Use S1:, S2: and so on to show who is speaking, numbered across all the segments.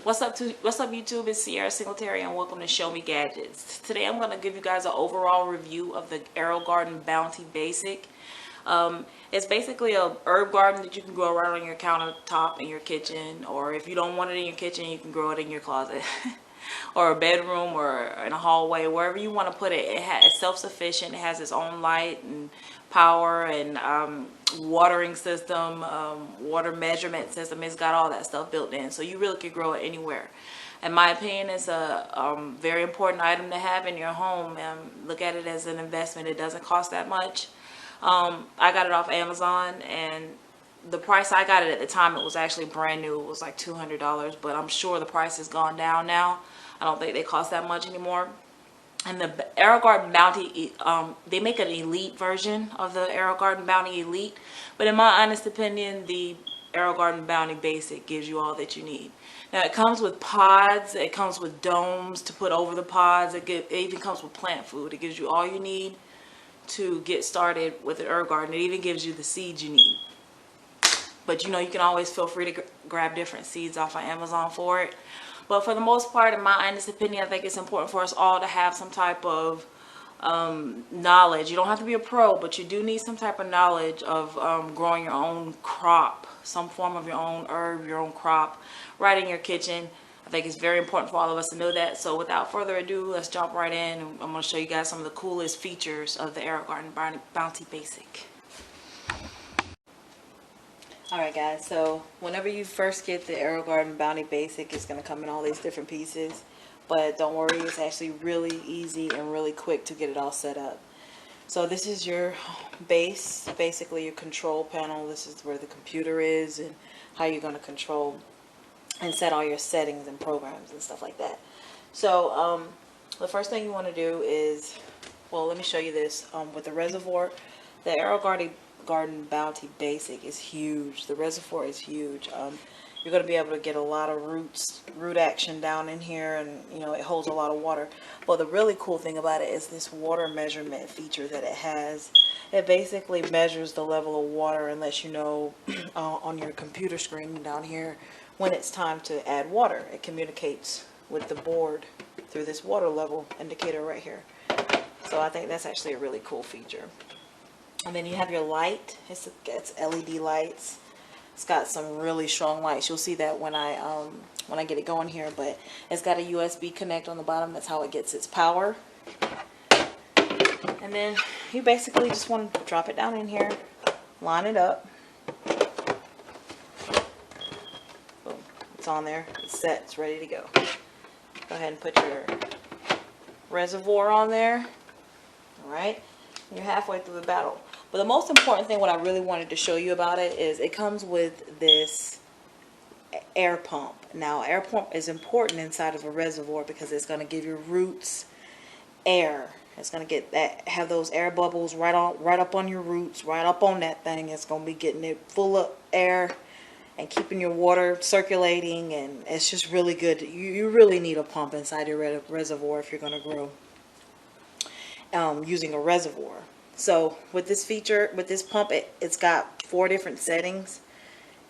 S1: What's up YouTube? It's Sierra Singletary and welcome to Show Me Gadgets. Today I'm going to give you guys an overall review of the AeroGarden Bounty Basic. It's basically a herb garden that you can grow right on your countertop in your kitchen, or if you don't want it in your kitchen, you can grow it in your closet or a bedroom or in a hallway, wherever you want to put it. It's self-sufficient. It has its own light and power and watering system, water measurement system. It's got all that stuff built in, so you really could grow it anywhere. In my opinion, it's a very important item to have in your home. Look at it as an investment. It doesn't cost that much. I got it off Amazon, and the price I got it at the time, it was actually brand new. It was like $200, but I'm sure the price has gone down now. I don't think they cost that much anymore. And the AeroGarden Bounty, they make an elite version of the AeroGarden Bounty Elite, but in my honest opinion, the AeroGarden Bounty Basic gives you all that you need. Now it comes with pods, it comes with domes to put over the pods, it even comes with plant food. It gives you all you need to get started with the herb garden. It even gives you the seeds you need. But you know, you can always feel free to grab different seeds off of Amazon for it. But for the most part, in my honest opinion, I think it's important for us all to have some type of knowledge. You don't have to be a pro, but you do need some type of knowledge of growing your own crop, some form of your own herb, your own crop, right in your kitchen. I think it's very important for all of us to know that. So without further ado, let's jump right in. I'm going to show you guys some of the coolest features of the AeroGarden Bounty Basic. Alright guys, so whenever you first get the AeroGarden Bounty Basic, it's going to come in all these different pieces. But don't worry, it's actually really easy and really quick to get it all set up. So this is your base, basically your control panel. This is where the computer is and how you're going to control and set all your settings and programs and stuff like that. So the first thing you want to do is, well, let me show you this. With the reservoir, the AeroGarden Bounty Basic is huge. The reservoir is huge. You're going to be able to get a lot of root action down in here, and you know, it holds a lot of water. But the really cool thing about it is this water measurement feature that it has. It basically measures the level of water and lets you know on your computer screen down here when it's time to add water. It communicates with the board through this water level indicator right here. So I think that's actually a really cool feature. And then you have your light. It's LED lights. It's got some really strong lights. You'll see that when I get it going here. But it's got a USB connect on the bottom. That's how it gets its power. And then you basically just want to drop it down in here, line it up. Boom. It's on there. It's set. It's ready to go. Go ahead and put your reservoir on there. All right. You're halfway through the battle. But the most important thing, what I really wanted to show you about it, is it comes with this air pump. Now, air pump is important inside of a reservoir because it's going to give your roots air. It's going to have those air bubbles right up on your roots, right up on that thing. It's going to be getting it full of air and keeping your water circulating, and it's just really good. You really need a pump inside your reservoir if you're going to grow using a reservoir. So with this feature, with this pump, it's got 4 different settings.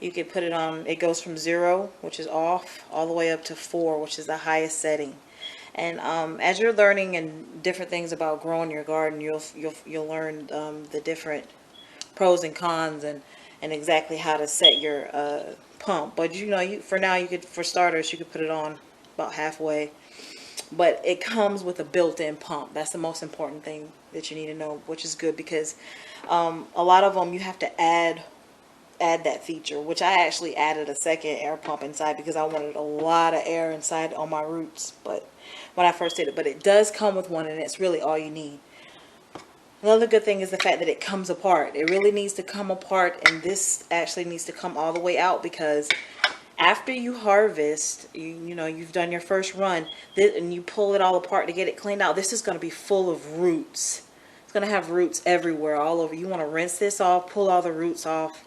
S1: You can put it on, it goes from 0, which is off, all the way up to 4, which is the highest setting. And as you're learning and different things about growing your garden, you'll learn the different pros and cons and exactly how to set your pump. But you know, for now, for starters, you could put it on about halfway. But it comes with a built-in pump. That's the most important thing that you need to know, which is good because a lot of them you have to add that feature, which I actually added a second air pump inside because I wanted a lot of air inside on my roots. But when I first did it, but it does come with one, and it's really all you need. Another good thing is the fact that it comes apart. It really needs to come apart, and this actually needs to come all the way out because after you harvest, you know, you've done your first run, and you pull it all apart to get it cleaned out, this is going to be full of roots. It's going to have roots everywhere, all over. You want to rinse this off, pull all the roots off,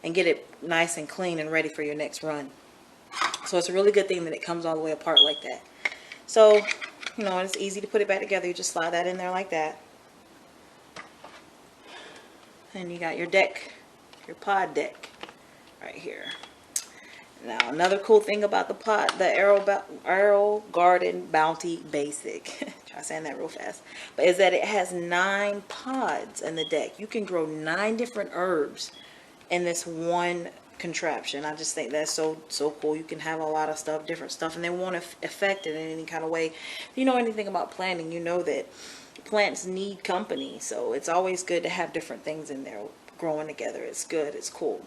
S1: and get it nice and clean and ready for your next run. So it's a really good thing that it comes all the way apart like that. So, you know, it's easy to put it back together. You just slide that in there like that. And you got your deck, your pod deck right here. Now, another cool thing about the pot, the AeroGarden Bounty Basic, try saying that real fast, but is that it has 9 pods in the deck. You can grow 9 different herbs in this one contraption. I just think that's so cool. You can have a lot of stuff, different stuff, and they won't affect it in any kind of way. If you know anything about planting, you know that plants need company, so it's always good to have different things in there growing together. It's good. It's cool.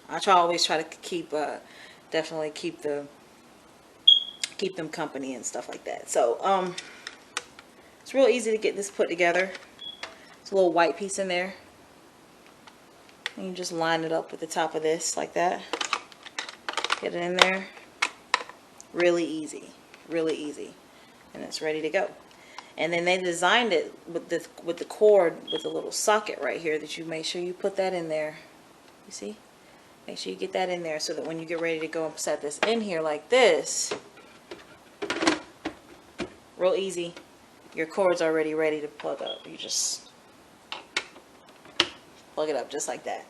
S1: I always try to keep definitely keep them company and stuff like that. So it's real easy to get this put together. It's a little white piece in there, and you just line it up with the top of this like that. Get it in there. Really easy, and it's ready to go. And then they designed it with the cord with a little socket right here that you make sure you put that in there. You see? Make sure you get that in there so that when you get ready to go and set this in here like this, real easy, your cord's already ready to plug up. You just plug it up just like that.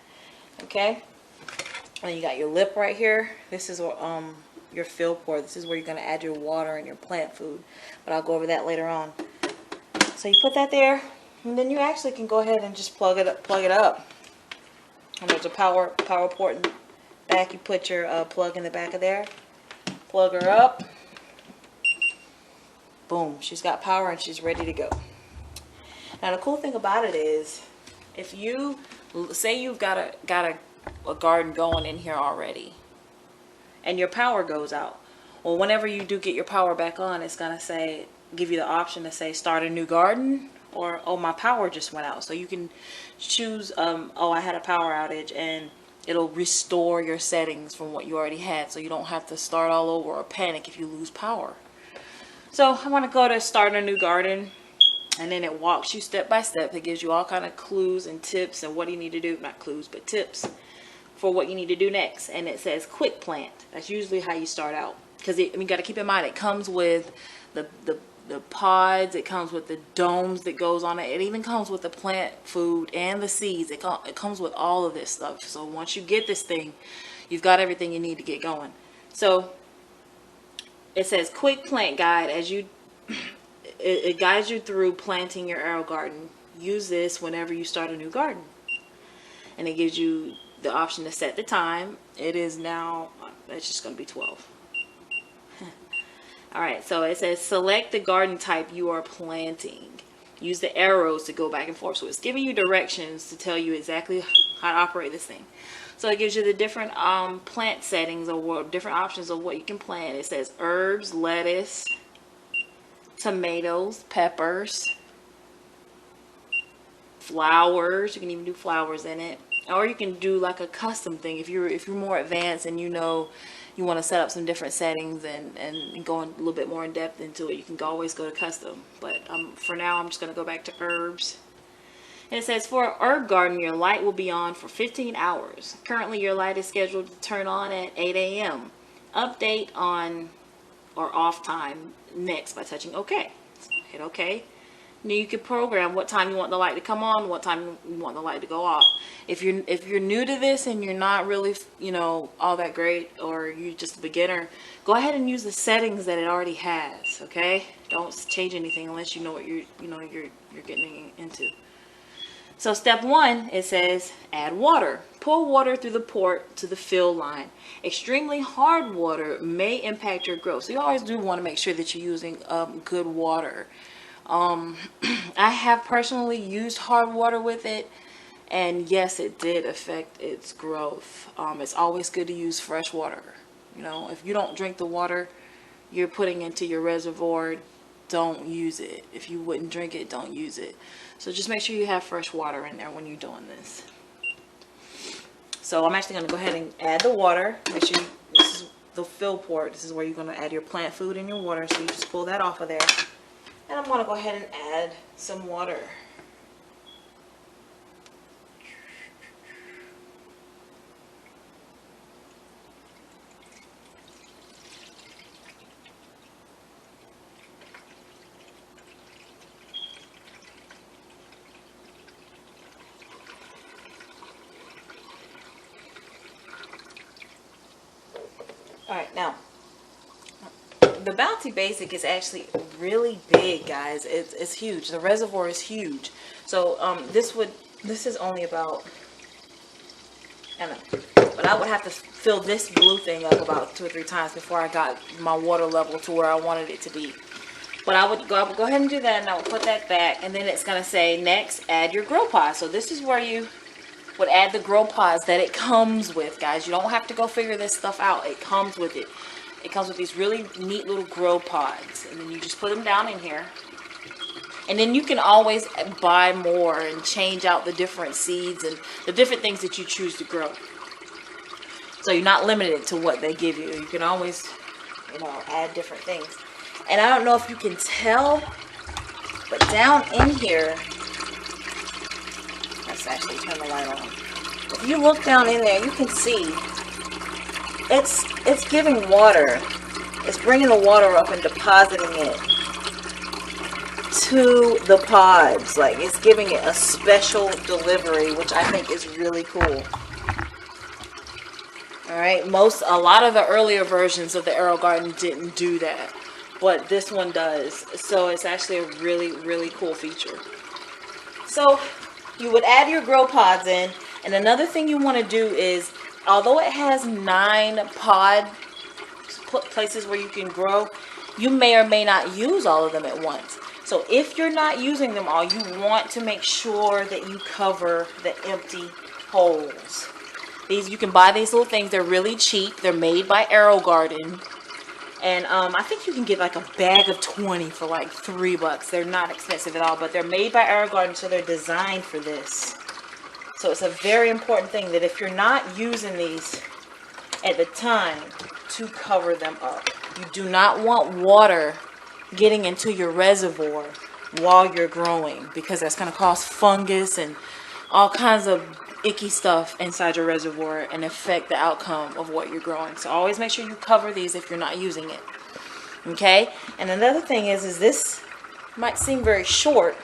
S1: Okay? And you got your lip right here. This is your fill port. This is where you're going to add your water and your plant food. But I'll go over that later on. So you put that there, and then you actually can go ahead and just plug it up. And there's a power port in the back. You put your plug in the back of there. Plug her up. Boom. She's got power and she's ready to go. Now the cool thing about it is, if you say you've got a garden going in here already, and your power goes out, well, whenever you do get your power back on, it's gonna give you the option to say start a new garden, or oh, my power just went out. So you can choose oh, I had a power outage, and it'll restore your settings from what you already had, so you don't have to start all over or panic if you lose power. So I want to go to start a new garden, and then it walks you step by step. It gives you all kind of clues and tips and what you need to do, not clues but tips for what you need to do next. And it says quick plant. That's usually how you start out, because you got to keep in mind it comes with the pods, it comes with the domes that goes on it, it even comes with the plant food and the seeds. It comes with all of this stuff. So once you get this thing, you've got everything you need to get going. So it says quick plant guide. It guides you through planting your AeroGarden. Use this whenever you start a new garden, and it gives you the option to set the time. It is now, it's just going to be 12. Alright, so it says select the garden type you are planting. Use the arrows to go back and forth. So it's giving you directions to tell you exactly how to operate this thing. So it gives you the different plant settings, or different options of what you can plant. It says herbs, lettuce, tomatoes, peppers, flowers. You can even do flowers in it. Or you can do like a custom thing. If you're more advanced and you know you want to set up some different settings and go a little bit more in depth into it, you can always go to custom. But for now, I'm just going to go back to herbs. And it says for an herb garden, your light will be on for 15 hours. Currently, your light is scheduled to turn on at 8 a.m. Update on or off time next by touching OK. So hit OK. Now you can program what time you want the light to come on, what time you want the light to go off. If you're new to this and you're not really, all that great, or you're just a beginner, go ahead and use the settings that it already has. Okay, don't change anything unless you know what you're getting into. So step 1, it says add water. Pour water through the port to the fill line. Extremely hard water may impact your growth, so you always do want to make sure that you're using good water. I have personally used hard water with it, and yes, it did affect its growth. It's always good to use fresh water. If you don't drink the water you're putting into your reservoir, don't use it. If you wouldn't drink it, don't use it. So just make sure you have fresh water in there when you're doing this. So I'm actually going to go ahead and add the water. Make sure this is the fill port. This is where you're going to add your plant food and your water. So you just pull that off of there. And I'm going to go ahead and add some water. Alright, now, the Bounty Basic is actually really big, guys. It's huge. The reservoir is huge. So, this is only about, I don't know, but I would have to fill this blue thing up about 2 or 3 times before I got my water level to where I wanted it to be. But I would go ahead and do that, and I would put that back, and then it's going to say, next, add your grow pods. So this is where you would add the grow pods that it comes with, guys. You don't have to go figure this stuff out. It comes with it. It comes with these really neat little grow pods, and then you just put them down in here. And then you can always buy more and change out the different seeds and the different things that you choose to grow. So you're not limited to what they give you. You can always, you know, add different things. And I don't know if you can tell, but down in here, let's actually turn the light on. If you look down in there, you can see it's giving water. It's bringing the water up and depositing it to the pods. Like, it's giving it a special delivery, which I think is really cool. Alright, a lot of the earlier versions of the AeroGarden didn't do that, but this one does. So it's actually a really, really cool feature. So you would add your grow pods in, and another thing you want to do is, although it has 9 pod places where you can grow, you may or may not use all of them at once. So if you're not using them all, you want to make sure that you cover the empty holes. You can buy these little things. They're really cheap. They're made by AeroGarden. And I think you can get like a bag of 20 for like $3. They're not expensive at all, but they're made by AeroGarden, so they're designed for this. So it's a very important thing that if you're not using these at the time, to cover them up. You do not want water getting into your reservoir while you're growing, because that's going to cause fungus and all kinds of icky stuff inside your reservoir and affect the outcome of what you're growing. So always make sure you cover these if you're not using it. Okay? And another thing is this might seem very short,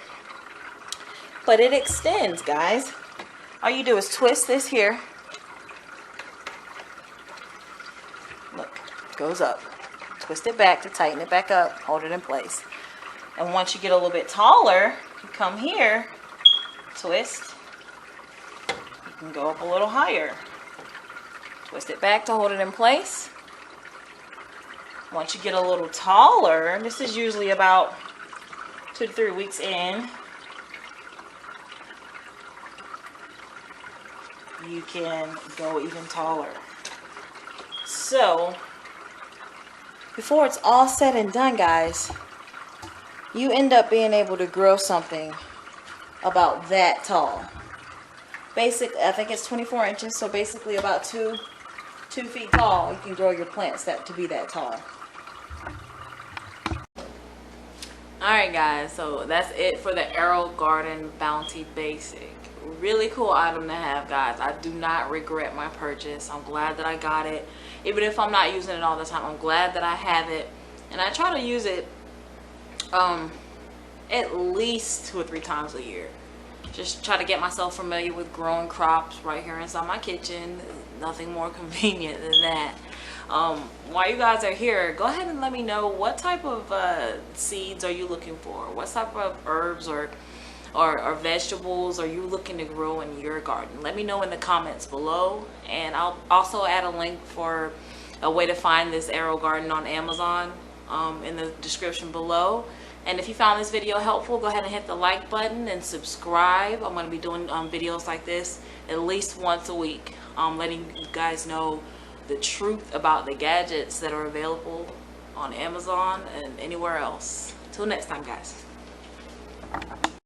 S1: but it extends, guys. All you do is twist this here. Look, it goes up. Twist it back to tighten it back up, hold it in place. And once you get a little bit taller, you come here, twist. You can go up a little higher. Twist it back to hold it in place. Once you get a little taller, this is usually about 2 to 3 weeks in, you can go even taller. So, before it's all said and done, guys, you end up being able to grow something about that tall. Basically, I think it's 24 inches, so basically about 2 feet tall. You can grow your plants to be that tall. Alright guys, so that's it for the AeroGarden Bounty Basic. Really cool item to have, guys. I do not regret my purchase. I'm glad that I got it. Even if I'm not using it all the time, I'm glad that I have it. And I try to use it at least 2 or 3 times a year. Just try to get myself familiar with growing crops right here inside my kitchen. Nothing more convenient than that. While you guys are here, go ahead and let me know what type of seeds are you looking for. What type of herbs or vegetables are you looking to grow in your garden? Let me know in the comments below, and I'll also add a link for a way to find this AeroGarden on Amazon in the description below. And if you found this video helpful, go ahead and hit the like button and subscribe. I'm going to be doing videos like this at least once a week, letting you guys know the truth about the gadgets that are available on Amazon and anywhere else. Till next time, guys.